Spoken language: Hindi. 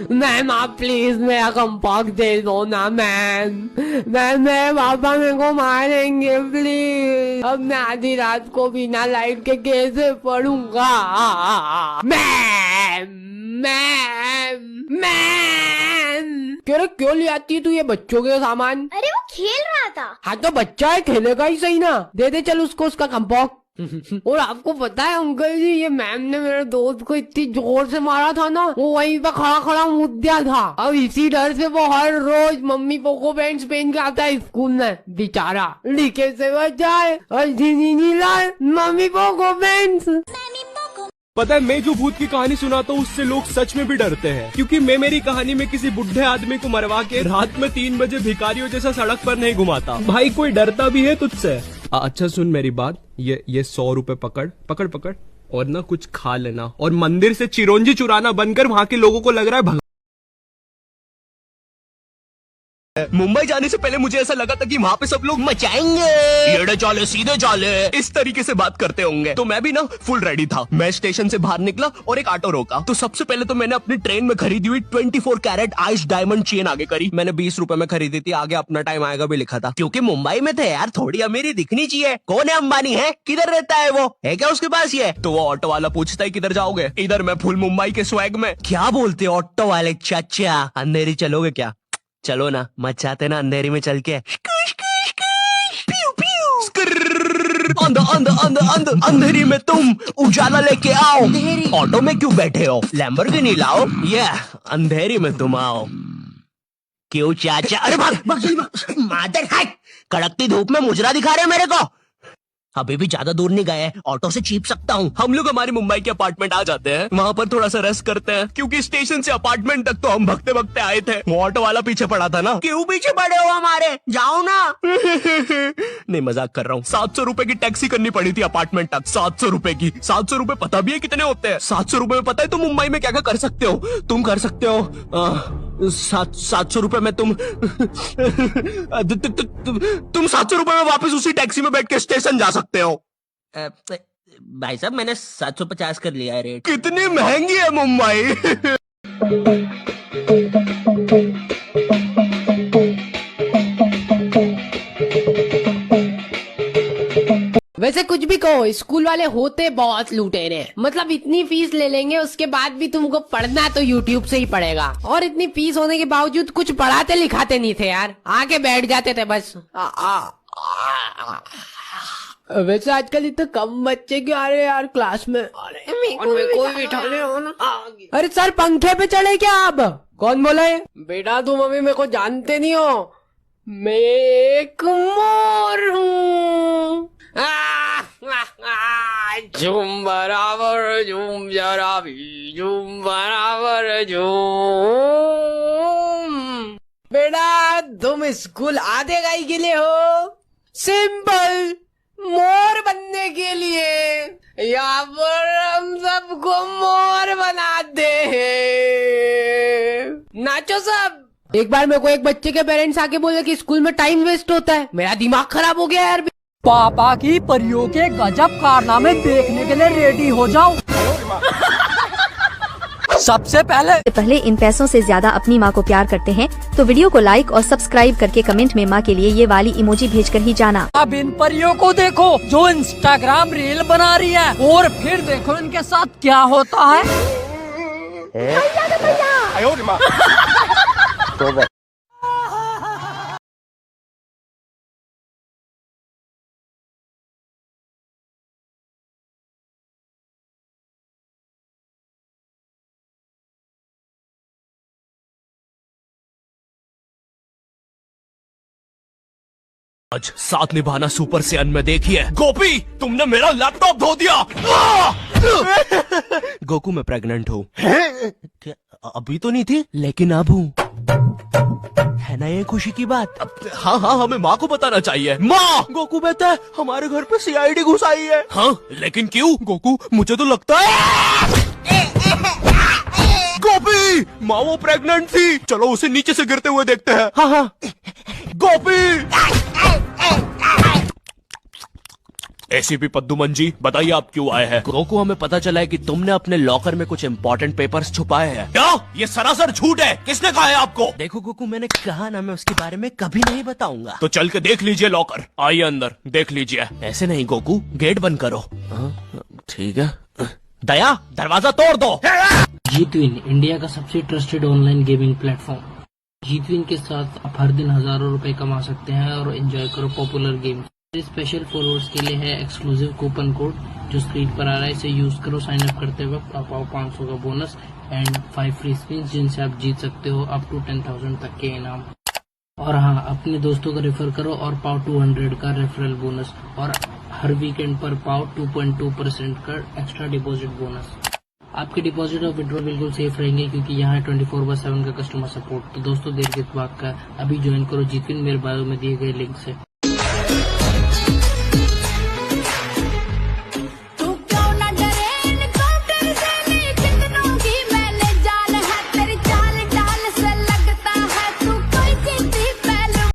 मैम आप प्लीज मेरा कंपास दे दो ना मैम। मैम मेरे पापा मेरे को मारेंगे प्लीज। अब मैं आधी रात को बिना लाइट के कैसे पढ़ूंगा। Ma'am ma'am ma'am. क्यों ले आती है तू ये बच्चों के सामान? अरे वो खेल रहा था। हाँ तो बच्चा है, खेलेगा ही सही ना। दे दे चल उसको उसका कंपास। और आपको पता है अंकल जी, ये मैम ने मेरे दोस्त को इतनी जोर से मारा था ना, वो वहीं पे खड़ा खड़ा मुद दिया था। अब इसी डर से वो हर रोज मम्मी पोको पैंट्स पहन के आता है स्कूल में। बेचारा लीकेज से बच जाए और मम्मी पोको पैंट्स। पता है, मैं जो भूत की कहानी सुनाता हूँ उससे लोग सच में भी डरते हैं, क्योंकि मैं मेरी कहानी में किसी बुढ़े आदमी को मरवा के रात में 3 बजे भिखारियों जैसा सड़क पर नहीं घुमाता। भाई कोई डरता भी है तुझसे? अच्छा सुन मेरी बात, ये 100 रुपए पकड़ और ना कुछ खा लेना, और मंदिर से चिरौंजी चुराना बंद कर। वहाँ के लोगों को लग रहा है मुंबई जाने से पहले मुझे ऐसा लगा था कि वहाँ पे सब लोग मचाएंगे, एड़े चाले सीधे चाले, इस तरीके से बात करते होंगे। तो मैं भी ना फुल रेडी था। मैं स्टेशन से बाहर निकला और एक ऑटो रोका। तो सबसे पहले तो मैंने अपनी ट्रेन में खरीदी हुई 24 कैरेट आइस डायमंड चेन आगे करी। मैंने 20 रुपए में खरीदी थी, आगे अपना टाइम आएगा भी लिखा था, क्योंकि मुंबई में थे यार, थोड़ी अमीरी दिखनी चाहिए। कौन है अंबानी? है किधर रहता है वो? है क्या उसके पास ये? तो वो ऑटो वाला पूछता है किधर जाओगे? इधर मैं फुल मुंबई के स्वैग में। क्या बोलते ऑटो वाले चाचा, अंधेरी चलोगे क्या? चलो ना, मचाते ना अंधेरी में चल के। अंधेरी में तुम उजाला लेके आओ। ऑटो में क्यों बैठे हो? लैम्बोर्गिनी लाओ। ये अंधेरी में तुम आओ। क्यों चाचा? अरे भाग मादर है, कड़कती धूप में मुजरा दिखा रहे मेरे को। अभी भी ज्यादा दूर नहीं गए, ऑटो से चीप सकता हूँ। हम लोग हमारी मुंबई के अपार्टमेंट आ जाते हैं, वहाँ पर थोड़ा सा रेस्ट करते हैं, क्योंकि स्टेशन से अपार्टमेंट तक तो हम भगते भगते आए थे। वो ऑटो वाला पीछे पड़ा था ना। क्यों पीछे पड़े हो हमारे? जाओ ना। नहीं मजाक कर रहा हूँ। 700 रुपए की टैक्सी करनी पड़ी थी अपार्टमेंट तक। 700 रुपए की। 700 रुपए पता भी है कितने होते हैं? 700 रुपए में पता है तुम मुंबई में क्या क्या कर सकते हो? तुम कर सकते हो 700 रुपए में तुम 700 रुपए में वापस उसी टैक्सी में बैठ के स्टेशन जा सकते हो। भाई साहब मैंने 750 कर लिया है रेट। कितनी महंगी है मुंबई। वैसे कुछ भी कहो, स्कूल वाले होते बहुत लुटेरे। मतलब इतनी फीस ले लेंगे, उसके बाद भी तुमको पढ़ना तो यूट्यूब से ही पड़ेगा। और इतनी फीस होने के बावजूद कुछ पढ़ाते लिखाते नहीं थे यार, आके बैठ जाते थे बस। वैसे आजकल इतने कम बच्चे क्यों आ रहे यार क्लास में? कोई बिठा ले ना। अरे सर पंखे पे चढ़े क्या आप? कौन बोला है? बेटा तुम अभी मेरे को जानते नहीं हो, मैं एक मोर हूँ। झूम बराबर झूम जरा भी झूम बराबर झूम। बेटा तुम स्कूल आधे गाई के लिए हो? सिंपल, मोर बनने के लिए। यहाँ पर हम सबको मोर बनाते हैं। नाचो सब। एक बार मेरे को एक बच्चे के पेरेंट्स आके बोले कि स्कूल में टाइम वेस्ट होता है। मेरा दिमाग खराब हो गया यार। पापा की परियों के गजब कारनामे देखने के लिए रेडी हो जाओ। सबसे पहले इन पैसों से ज्यादा अपनी माँ को प्यार करते हैं तो वीडियो को लाइक और सब्सक्राइब करके कमेंट में माँ के लिए ये वाली इमोजी भेजकर ही जाना। अब इन परियों को देखो जो इंस्टाग्राम रील बना रही है, और फिर देखो इनके साथ क्या होता है। आज साथ निभाना सुपर से में देखिए। गोपी तुमने मेरा लैपटॉप धो दिया। गोकू मैं प्रेग्नेंट हूँ। अभी तो नहीं थी, लेकिन अब हूँ। है ना ये खुशी की बात? हाँ हाँ, हमें माँ को बताना चाहिए। माँ, गोकू कहता है हमारे घर पे सीआईडी घुस आई है। हाँ लेकिन क्यों? गोकू मुझे तो लगता है गोपी माँ वो प्रेग्नेंट थी। चलो उसे नीचे से गिरते हुए देखते हैं। हाँ हाँ गोपी। एसीपी पद्दुमन जी बताइए आप क्यों आए हैं? गोकू हमें पता चला है कि तुमने अपने लॉकर में कुछ इम्पोर्टेंट पेपर्स छुपाए हैं। क्या? ये सरासर झूठ है। किसने कहा है आपको? देखो गोकू, मैंने कहा ना मैं उसके बारे में कभी नहीं बताऊंगा। तो चल के देख लीजिए लॉकर। आइए अंदर देख लीजिए। ऐसे नहीं गोकू, गेट बंद करो। ठीक है। दया दरवाजा तोड़ दो। जीतविन इंडिया का सबसे ट्रस्टेड ऑनलाइन गेमिंग प्लेटफॉर्म। जीतविन के साथ आप हर दिन हजारों रुपए कमा सकते हैं और एंजॉय करो पॉपुलर गेम्स। स्पेशल फॉलोअर्स के लिए है एक्सक्लूसिव कूपन कोड जो स्क्रीन पर आ रहा है, इसे यूज करो। साइन अप करते वक्त आप पाओ 500 का बोनस एंड 5 फ्री स्पिन जिनसे आप जीत सकते हो अप टू 10,000 तक के इनाम। और हाँ, अपने दोस्तों को रेफर करो और पाओ 200 का रेफरल बोनस और हर वीकेंड पर पाओ 2.2% का एक्स्ट्रा डिपॉजिट बोनस। आपके डिपॉजिट और विड्रॉ बिल्कुल सेफ रहेंगे क्योंकि यहाँ है 24/7 का कस्टमर सपोर्ट। तो दोस्तों देर किस बात का, अभी ज्वाइन करो जीतविन मेरे बायो में दिए गए लिंक से।